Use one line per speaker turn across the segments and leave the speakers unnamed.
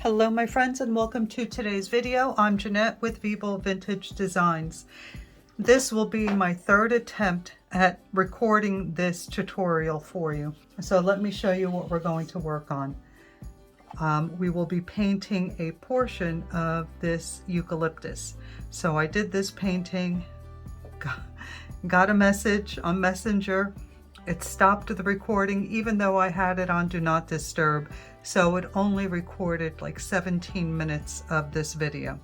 Hello my friends and welcome to today's video. I'm Jeanette with Dimmable Vintage Designs. This will be my third attempt at recording this tutorial for you. So let me show you what we're going to work on. We will be painting a portion of this eucalyptus. So I did this painting, got a message on Messenger. It stopped the recording even though I had it on Do Not Disturb. So it only recorded like 17 minutes of this video.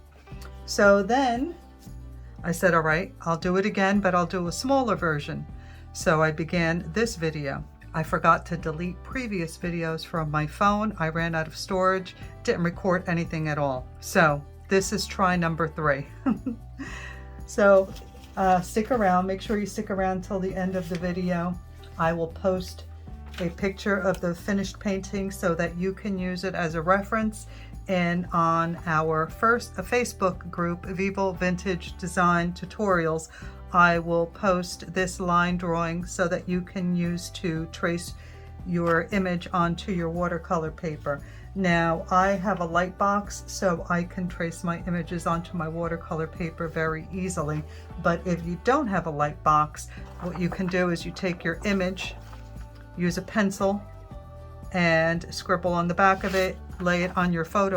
So then I said, all right, I'll do it again, but I'll do a smaller version. So I began this video. I forgot to delete previous videos from my phone. I ran out of storage, didn't record anything at all. So this is try number 3. So stick around, make sure you stick around till the end of the video. I will post a picture of the finished painting so that you can use it as a reference, and on our Facebook group, Dimmable Vintage Design Tutorials, I will post this line drawing so that you can use to trace your image onto your watercolor paper. Now I have a light box so I can trace my images onto my watercolor paper very easily, but if you don't have a light box, what you can do is you take your image, use a pencil and scribble on the back of it, lay it on your on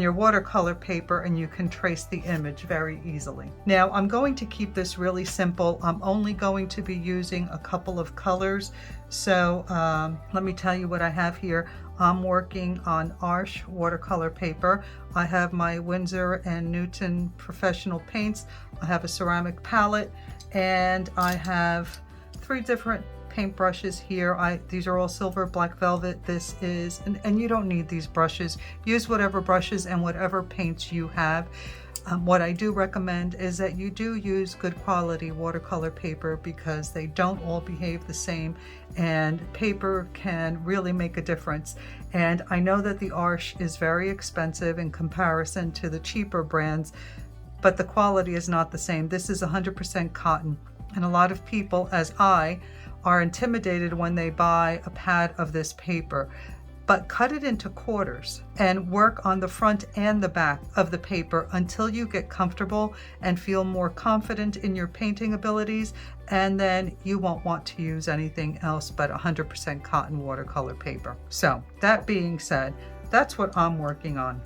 your watercolor paper, and you can trace the image very easily. Now I'm going to keep this really simple. I'm only going to be using a couple of colors. So let me tell you what I have here. I'm working on Arch watercolor paper. I have my Winsor & Newton professional paints. I have a ceramic palette, and I have 3 different paint brushes here. These are all silver black velvet. This is, and you don't need these brushes. Use whatever brushes and whatever paints you have. What I do recommend is that you do use good quality watercolor paper because they don't all behave the same, and paper can really make a difference. And I know that the Arch is very expensive in comparison to the cheaper brands, but the quality is not the same. This is 100% cotton. And a lot of people, as I, are intimidated when they buy a pad of this paper. But cut it into quarters and work on the front and the back of the paper until you get comfortable and feel more confident in your painting abilities, and then you won't want to use anything else but 100% cotton watercolor paper. So that being said, that's what I'm working on.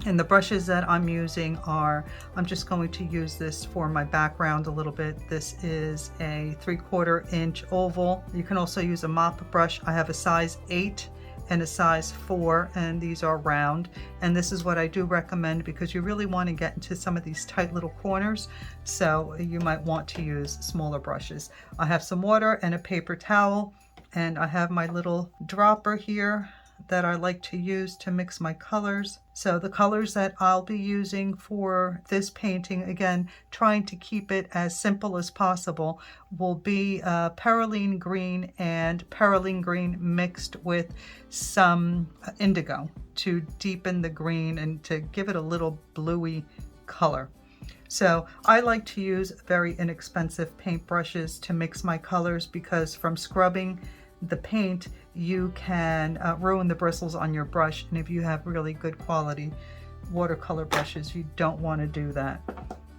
And the brushes that I'm using are, I'm just going to use this for my background a little bit. This is a 3/4 inch oval. You can also use a mop brush. I have a size 8 and a size 4, and these are round. And this is what I do recommend because you really want to get into some of these tight little corners. So you might want to use smaller brushes. I have some water and a paper towel, and I have my little dropper here that I like to use to mix my colors. So the colors that I'll be using for this painting, again, trying to keep it as simple as possible, will be perylene green and perylene green mixed with some indigo to deepen the green and to give it a little bluey color. So I like to use very inexpensive paint brushes to mix my colors because from scrubbing the paint, you can ruin the bristles on your brush, and if you have really good quality watercolor brushes, you don't want to do that.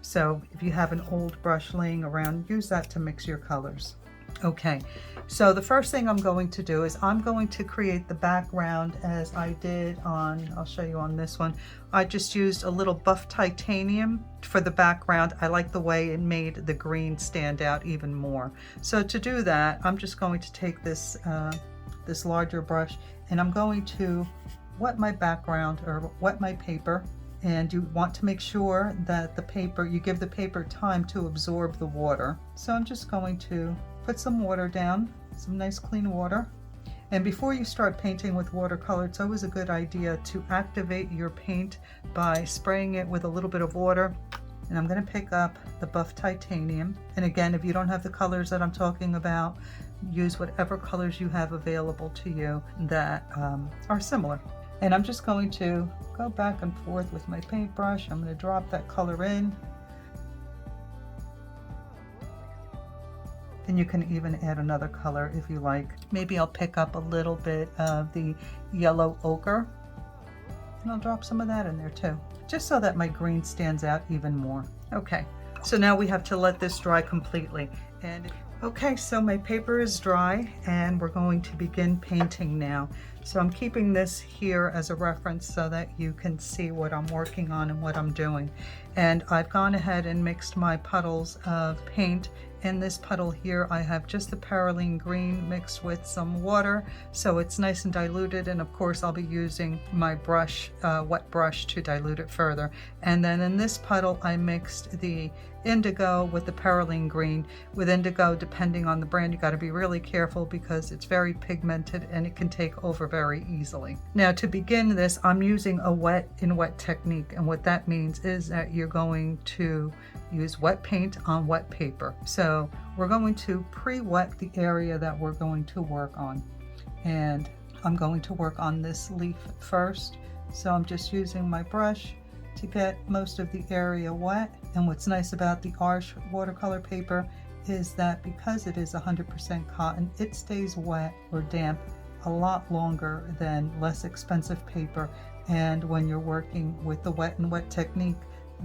So if you have an old brush laying around, use that to mix your colors. Okay, so the first thing I'm going to do is I'm going to create the background as I did on, I'll show you on this one. I just used a little buff titanium for the background. I like the way it made the green stand out even more. So to do that, I'm just going to take this this larger brush, and I'm going to wet my background or wet my paper. And you want to make sure that the paper, you give the paper time to absorb the water. So I'm just going to put some water down, some nice clean water. And before you start painting with watercolor, it's always a good idea to activate your paint by spraying it with a little bit of water. And I'm going to pick up the buff titanium. And again, if you don't have the colors that I'm talking about, use whatever colors you have available to you that are similar. And I'm just going to go back and forth with my paintbrush. I'm going to drop that color in. And you can even add another color if you like. Maybe I'll pick up a little bit of the yellow ochre, and I'll drop some of that in there too, just so that my green stands out even more. Okay, so now we have to let this dry completely. And okay, so my paper is dry and we're going to begin painting now. So I'm keeping this here as a reference so that you can see what I'm working on and what I'm doing. And I've gone ahead and mixed my puddles of paint. In this puddle here, I have just the Perylene green mixed with some water, so it's nice and diluted. And of course, I'll be using my brush, wet brush, to dilute it further. And then in this puddle, I mixed the indigo with the Perylene green. With indigo, depending on the brand, you got to be really careful because it's very pigmented and it can take over very easily. Now, to begin this, I'm using a wet in wet technique, and what that means is that you're going to use wet paint on wet paper. So we're going to pre-wet the area that we're going to work on, and I'm going to work on this leaf first. So I'm just using my brush to get most of the area wet. And what's nice about the Arch watercolor paper is that because it is 100% cotton, it stays wet or damp a lot longer than less expensive paper. And when you're working with the wet and wet technique,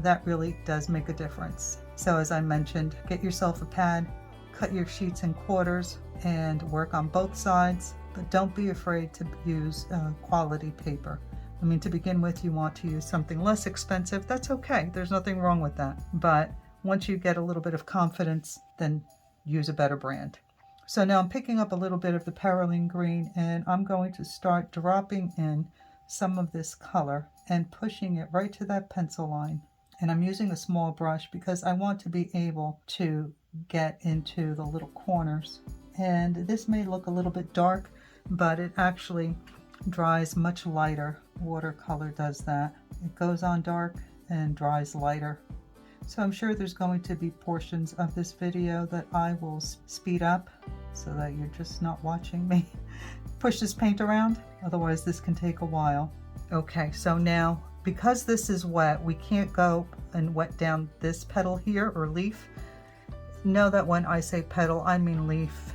that really does make a difference. So as I mentioned, get yourself a pad, cut your sheets in quarters, and work on both sides, but don't be afraid to use quality paper. I mean, to begin with, you want to use something less expensive. That's okay. There's nothing wrong with that. But once you get a little bit of confidence, then use a better brand. So now I'm picking up a little bit of the Perylene green, and I'm going to start dropping in some of this color and pushing it right to that pencil line. And I'm using a small brush because I want to be able to get into the little corners. And this may look a little bit dark, but it actually dries much lighter. Watercolor does that. It goes on dark and dries lighter. So I'm sure there's going to be portions of this video that I will speed up so that you're just not watching me push this paint around. Otherwise this can take a while. Okay, so now because this is wet, we can't go and wet down this petal here or leaf. Know that when I say petal, I mean leaf.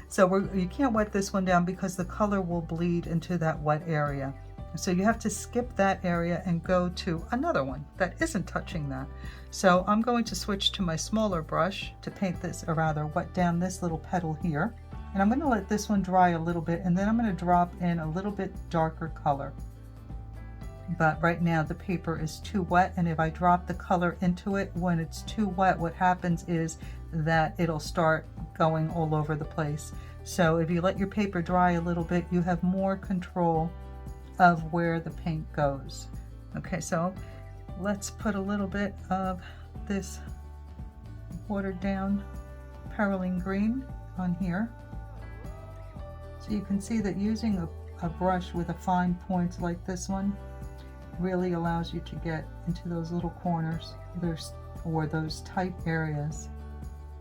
So you can't wet this one down because the color will bleed into that wet area. So you have to skip that area and go to another one that isn't touching that. So I'm going to switch to my smaller brush to paint this, or rather wet down this little petal here. And I'm going to let this one dry a little bit, and then I'm going to drop in a little bit darker color. But right now the paper is too wet, and if I drop the color into it when it's too wet, what happens is that it'll start going all over the place. So if you let your paper dry a little bit, you have more control of where the paint goes. Okay, so let's put a little bit of this watered down Perylene green on here. So you can see that using a brush with a fine point like this one really allows you to get into those little corners or those tight areas,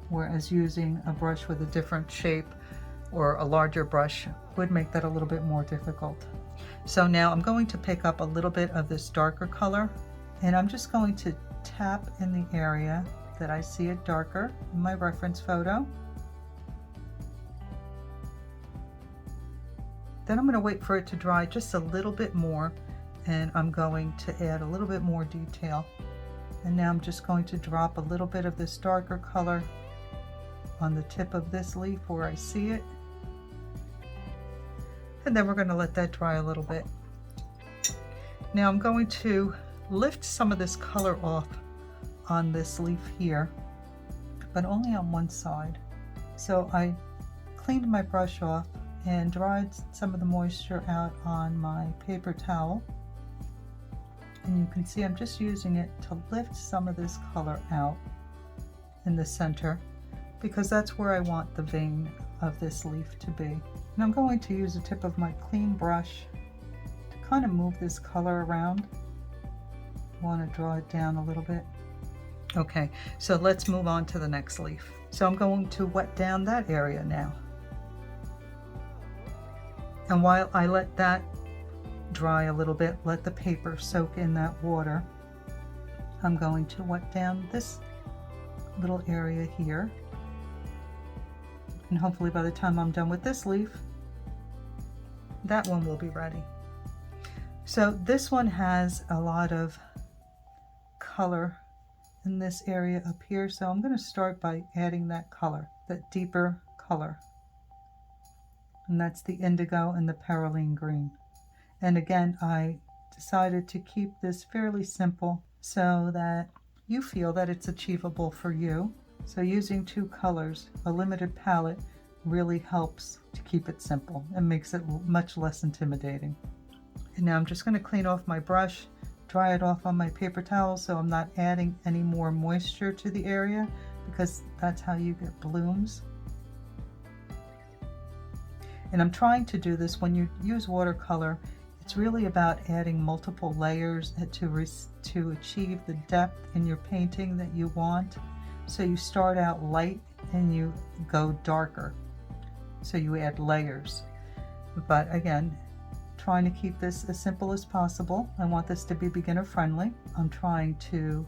whereas using a brush with a different shape or a larger brush would make that a little bit more difficult. So now I'm going to pick up a little bit of this darker color, and I'm just going to tap in the area that I see it darker in my reference photo. Then I'm going to wait for it to dry just a little bit more, and I'm going to add a little bit more detail. And now I'm just going to drop a little bit of this darker color on the tip of this leaf where I see it. And then we're going to let that dry a little bit. Now I'm going to lift some of this color off on this leaf here, but only on one side. So I cleaned my brush off and dried some of the moisture out on my paper towel. And you can see I'm just using it to lift some of this color out in the center, because that's where I want the vein of this leaf to be. And I'm going to use the tip of my clean brush to kind of move this color around. I want to draw it down a little bit. Okay, so let's move on to the next leaf. So I'm going to wet down that area now. And while I let that dry a little bit, let the paper soak in that water, I'm going to wet down this little area here. And hopefully by the time I'm done with this leaf, that one will be ready. So this one has a lot of color in this area up here. So I'm going to start by adding that color, that deeper color. And that's the indigo and the perylene green. And again, I decided to keep this fairly simple so that you feel that it's achievable for you. So using 2 colors, a limited palette, really helps to keep it simple and makes it much less intimidating. And now I'm just going to clean off my brush, dry it off on my paper towel so I'm not adding any more moisture to the area, because that's how you get blooms. And I'm trying to do this when you use watercolor. It's really about adding multiple layers to achieve the depth in your painting that you want. So you start out light and you go darker. So you add layers. But again, trying to keep this as simple as possible. I want this to be beginner friendly. I'm trying to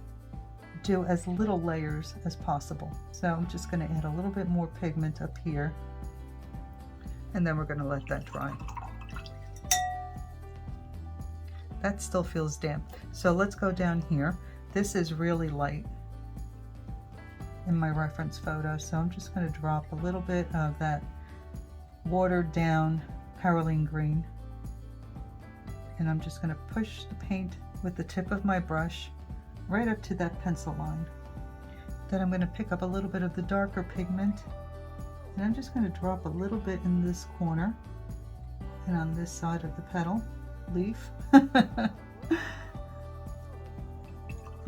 do as little layers as possible. So I'm just going to add a little bit more pigment up here. And then we're going to let that dry. That still feels damp. So let's go down here. This is really light in my reference photo. So I'm just going to drop a little bit of that watered down perylene green. And I'm just going to push the paint with the tip of my brush right up to that pencil line. Then I'm going to pick up a little bit of the darker pigment. And I'm just going to drop a little bit in this corner and on this side of the petal leaf. I'm going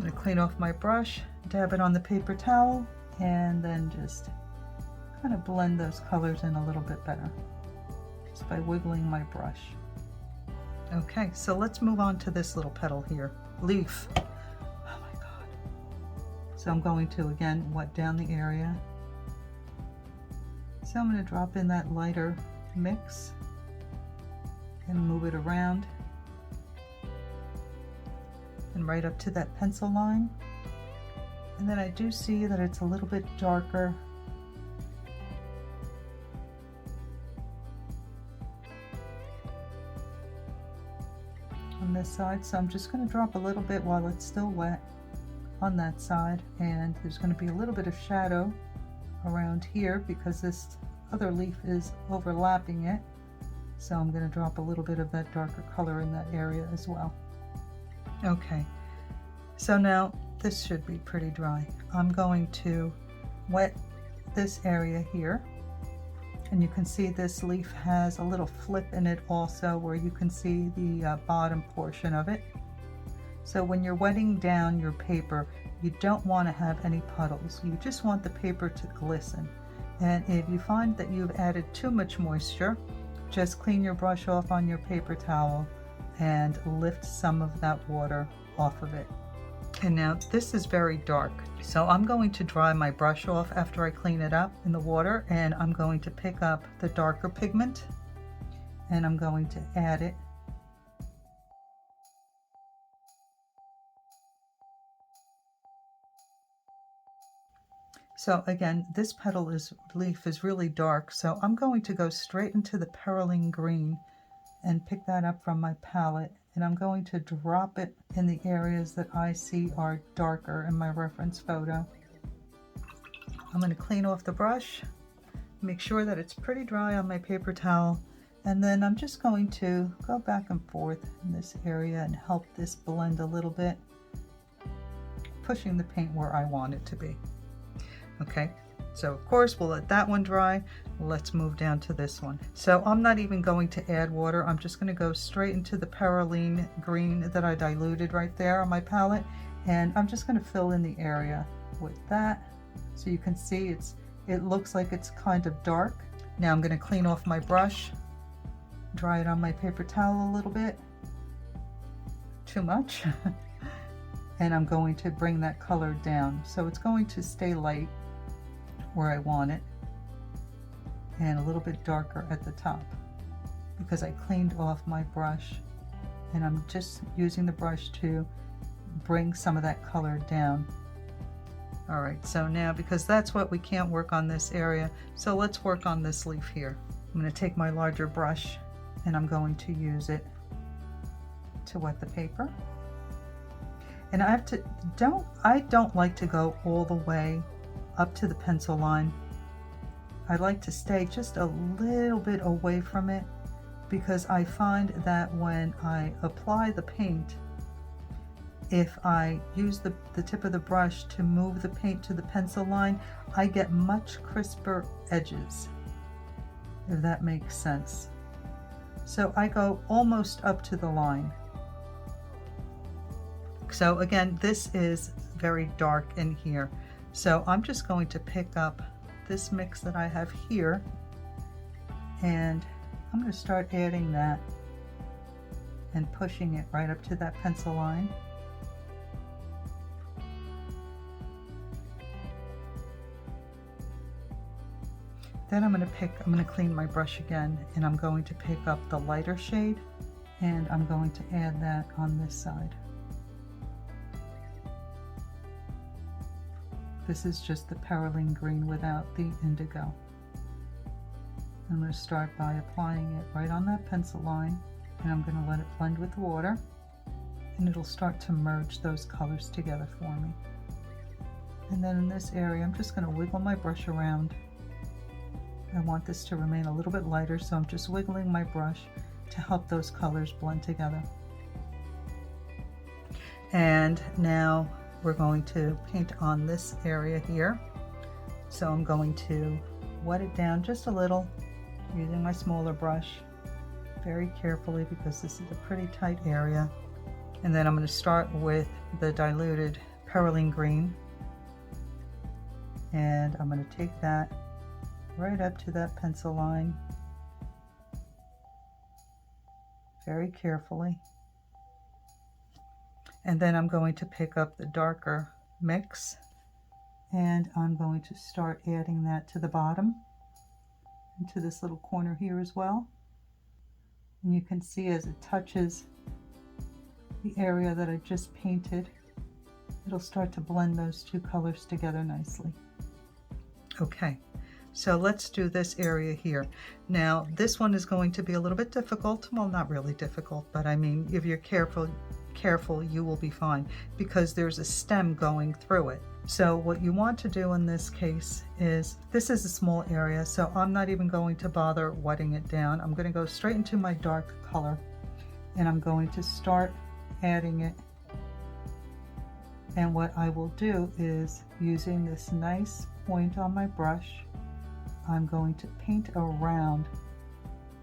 to clean off my brush, dab it on the paper towel, and then just kind of blend those colors in a little bit better just by wiggling my brush. Okay, so let's move on to this little petal here, leaf. Oh my God. So I'm going to again wet down the area. So I'm going to drop in that lighter mix and move it around and right up to that pencil line. And then I do see that it's a little bit darker on this side. So I'm just going to drop a little bit while it's still wet on that side. And there's going to be a little bit of shadow around here because this other leaf is overlapping it. So I'm going to drop a little bit of that darker color in that area as well. Okay, so now this should be pretty dry. I'm going to wet this area here, and you can see this leaf has a little flip in it also where you can see the bottom portion of it. So when you're wetting down your paper, you don't want to have any puddles. You just want the paper to glisten. And if you find that you've added too much moisture, just clean your brush off on your paper towel and lift some of that water off of it. And now this is very dark. So I'm going to dry my brush off after I clean it up in the water, and I'm going to pick up the darker pigment and I'm going to add it. So again, this leaf is really dark, so I'm going to go straight into the perylene green and pick that up from my palette, and I'm going to drop it in the areas that I see are darker in my reference photo. I'm going to clean off the brush, make sure that it's pretty dry on my paper towel, and then I'm just going to go back and forth in this area and help this blend a little bit, pushing the paint where I want it to be. Okay, so of course we'll let that one dry. Let's move down to this one. So I'm not even going to add water. I'm just going to go straight into the perylene green that I diluted right there on my palette, and I'm just going to fill in the area with that. So you can see it looks like it's kind of dark. Now I'm going to clean off my brush, dry it on my paper towel a little bit, too much, and I'm going to bring that color down. So it's going to stay light where I want it and a little bit darker at the top because I cleaned off my brush, and I'm just using the brush to bring some of that color down All right, so now, because that's what we can't work on this area, so let's work on this leaf here. I'm going to take my larger brush and I'm going to use it to wet the paper. And I don't like to go all the way up to the pencil line. I like to stay just a little bit away from it, because I find that when I apply the paint, if I use the tip of the brush to move the paint to the pencil line, I get much crisper edges, if that makes sense. So I go almost up to the line. So again, this is very dark in here. So I'm just going to pick up this mix that I have here, and I'm going to start adding that and pushing it right up to that pencil line. Then I'm going to clean my brush again, and I'm going to pick up the lighter shade, and I'm going to add that on this side. This is just the perylene green without the indigo. I'm going to start by applying it right on that pencil line, and I'm going to let it blend with the water, and it'll start to merge those colors together for me. And then in this area, I'm just going to wiggle my brush around. I want this to remain a little bit lighter, so I'm just wiggling my brush to help those colors blend together. And now we're going to paint on this area here. So I'm going to wet it down just a little using my smaller brush, very carefully, because this is a pretty tight area. And then I'm going to start with the diluted perylene green, and I'm going to take that right up to that pencil line very carefully. And then I'm going to pick up the darker mix, and I'm going to start adding that to the bottom, into this little corner here as well. And you can see as it touches the area that I just painted, it'll start to blend those two colors together nicely. Okay, so let's do this area here. Now this one is going to be a little bit difficult. Well, not really difficult, but I mean, if you're careful, you will be fine, because there's a stem going through it. So what you want to do in this case is, this is a small area, so I'm not even going to bother wetting it down. I'm going to go straight into my dark color, and I'm going to start adding it. And what I will do is, using this nice point on my brush, I'm going to paint around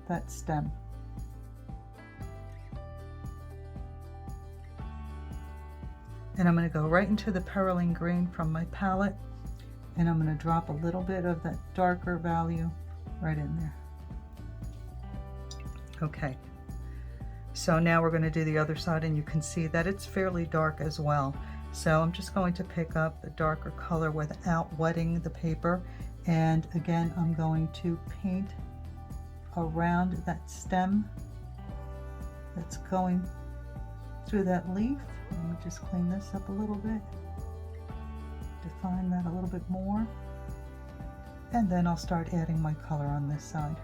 that stem. And I'm going to go right into the perylene green from my palette, and I'm going to drop a little bit of that darker value right in there. Okay, so now we're going to do the other side, and you can see that it's fairly dark as well. So I'm just going to pick up the darker color without wetting the paper, and again I'm going to paint around that stem that's going through that leaf. Let me just clean this up a little bit, define that a little bit more, and then I'll start adding my color on this side.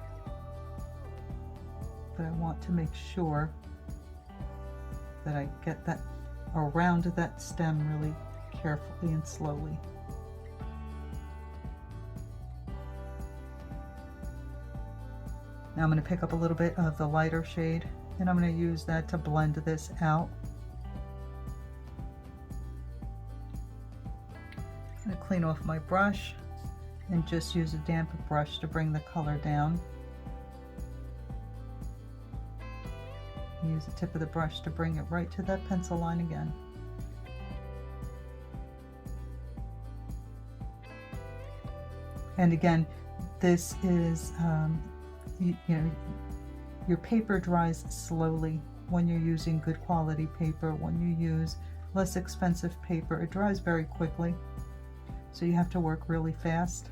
But I want to make sure that I get that around that stem really carefully and slowly. Now I'm going to pick up a little bit of the lighter shade, and I'm going to use that to blend this out. I'm going to clean off my brush and just use a damp brush to bring the color down. Use the tip of the brush to bring it right to that pencil line again. And again, this is, you know, your paper dries slowly when you're using good quality paper. When you use less expensive paper, it dries very quickly. So you have to work really fast.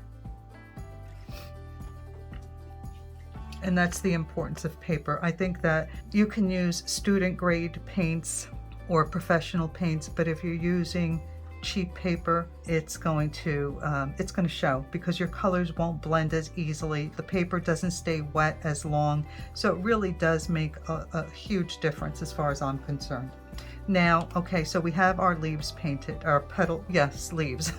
And that's the importance of paper. I think that you can use student grade paints or professional paints, but if you're using cheap paper, it's going to show because your colors won't blend as easily. The paper doesn't stay wet as long. So it really does make a huge difference as far as I'm concerned. Now, okay, so we have our leaves painted, our petal, yes, leaves.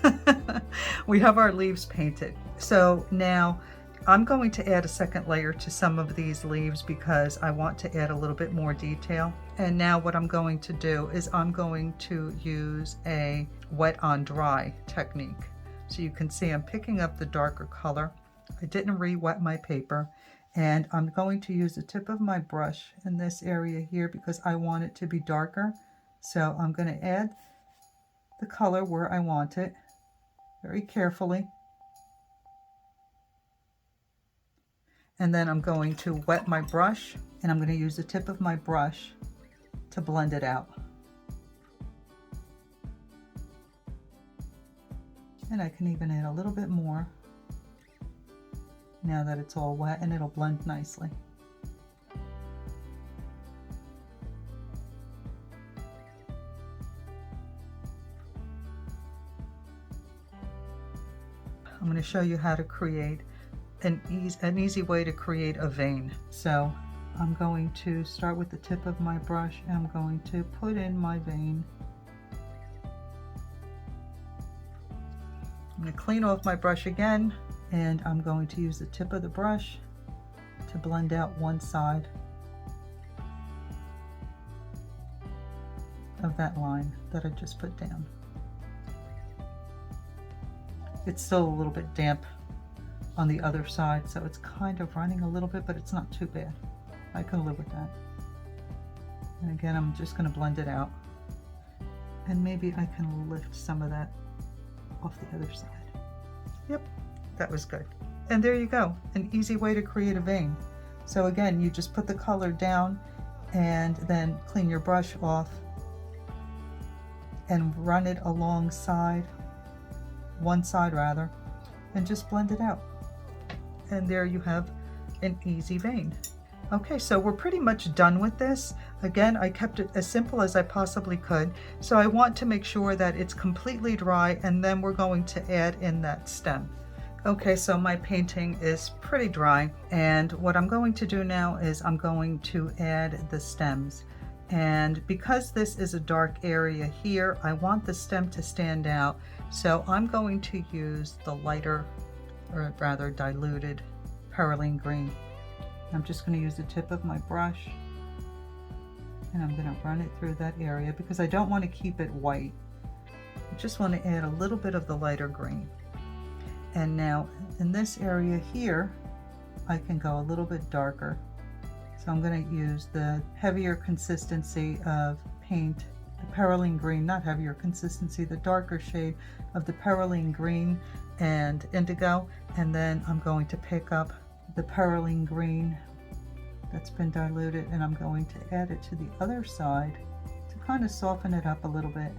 We have our leaves painted. So now I'm going to add a second layer to some of these leaves because I want to add a little bit more detail. And now what I'm going to do is I'm going to use a wet on dry technique. So you can see I'm picking up the darker color. I didn't re-wet my paper. And I'm going to use the tip of my brush in this area here because I want it to be darker. So I'm going to add the color where I want it very carefully. And then I'm going to wet my brush and I'm going to use the tip of my brush to blend it out. And I can even add a little bit more now that it's all wet, and it'll blend nicely. I'm going to show you how to create an easy way to create a vein. So I'm going to start with the tip of my brush and I'm going to put in my vein. I'm going to clean off my brush again and I'm going to use the tip of the brush to blend out one side of that line that I just put down. It's still a little bit damp on the other side, so it's kind of running a little bit, but it's not too bad. I can live with that. And again, I'm just going to blend it out. And maybe I can lift some of that off the other side. Yep, that was good. And there you go, an easy way to create a vein. So again, you just put the color down and then clean your brush off and run it alongside, one side rather, and just blend it out. And there you have an easy vein. Okay, so we're pretty much done with this. Again, I kept it as simple as I possibly could. So I want to make sure that it's completely dry, and then we're going to add in that stem. Okay, so my painting is pretty dry, and what I'm going to do now is I'm going to add the stems. And because this is a dark area here, I want the stem to stand out. So I'm going to use the lighter, or rather diluted, perylene green. I'm just going to use the tip of my brush and I'm going to run it through that area because I don't want to keep it white. I just want to add a little bit of the lighter green. And now in this area here, I can go a little bit darker. So I'm going to use the heavier consistency of paint, the perylene green, not heavier consistency, the darker shade of the perylene green and indigo. And then I'm going to pick up the perylene green that's been diluted and I'm going to add it to the other side to kind of soften it up a little bit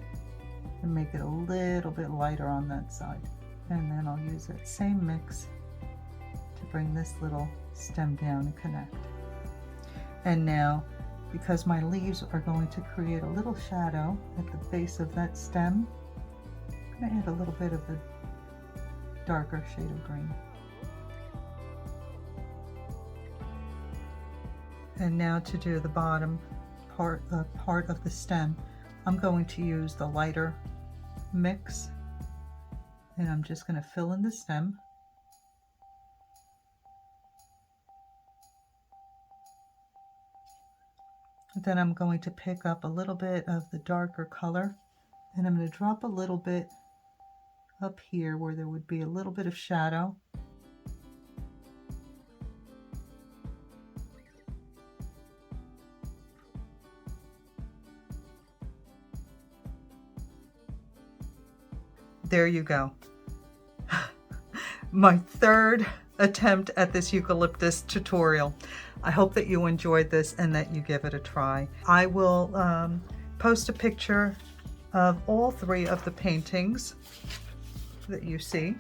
and make it a little bit lighter on that side. And then I'll use that same mix to bring this little stem down and connect. And now, because my leaves are going to create a little shadow at the base of that stem, I'm going to add a little bit of the darker shade of green. And now to do the bottom part of the stem, I'm going to use the lighter mix and I'm just going to fill in the stem. Then I'm going to pick up a little bit of the darker color and I'm going to drop a little bit up here where there would be a little bit of shadow. There you go. My third attempt at this eucalyptus tutorial. I hope that you enjoyed this and that you give it a try. I will post a picture of all three of the paintings that you see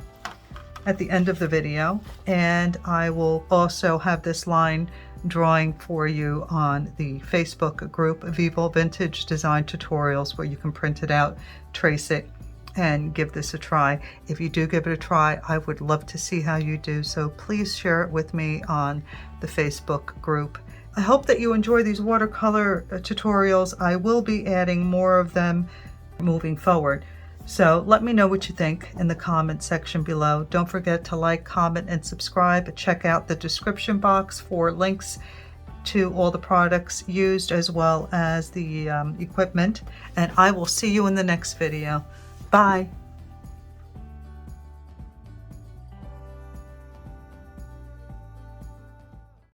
at the end of the video, and I will also have this line drawing for you on the Facebook group Vivo Vintage Design Tutorials, where you can print it out, trace it, and give this a try. If you do give it a try, I would love to see how you do, so please share it with me on the Facebook group. I hope that you enjoy these watercolor tutorials. I will be adding more of them moving forward. So let me know what you think in the comment section below. Don't forget to like, comment, and subscribe. Check out the description box for links to all the products used as well as the equipment. And I will see you in the next video. Bye.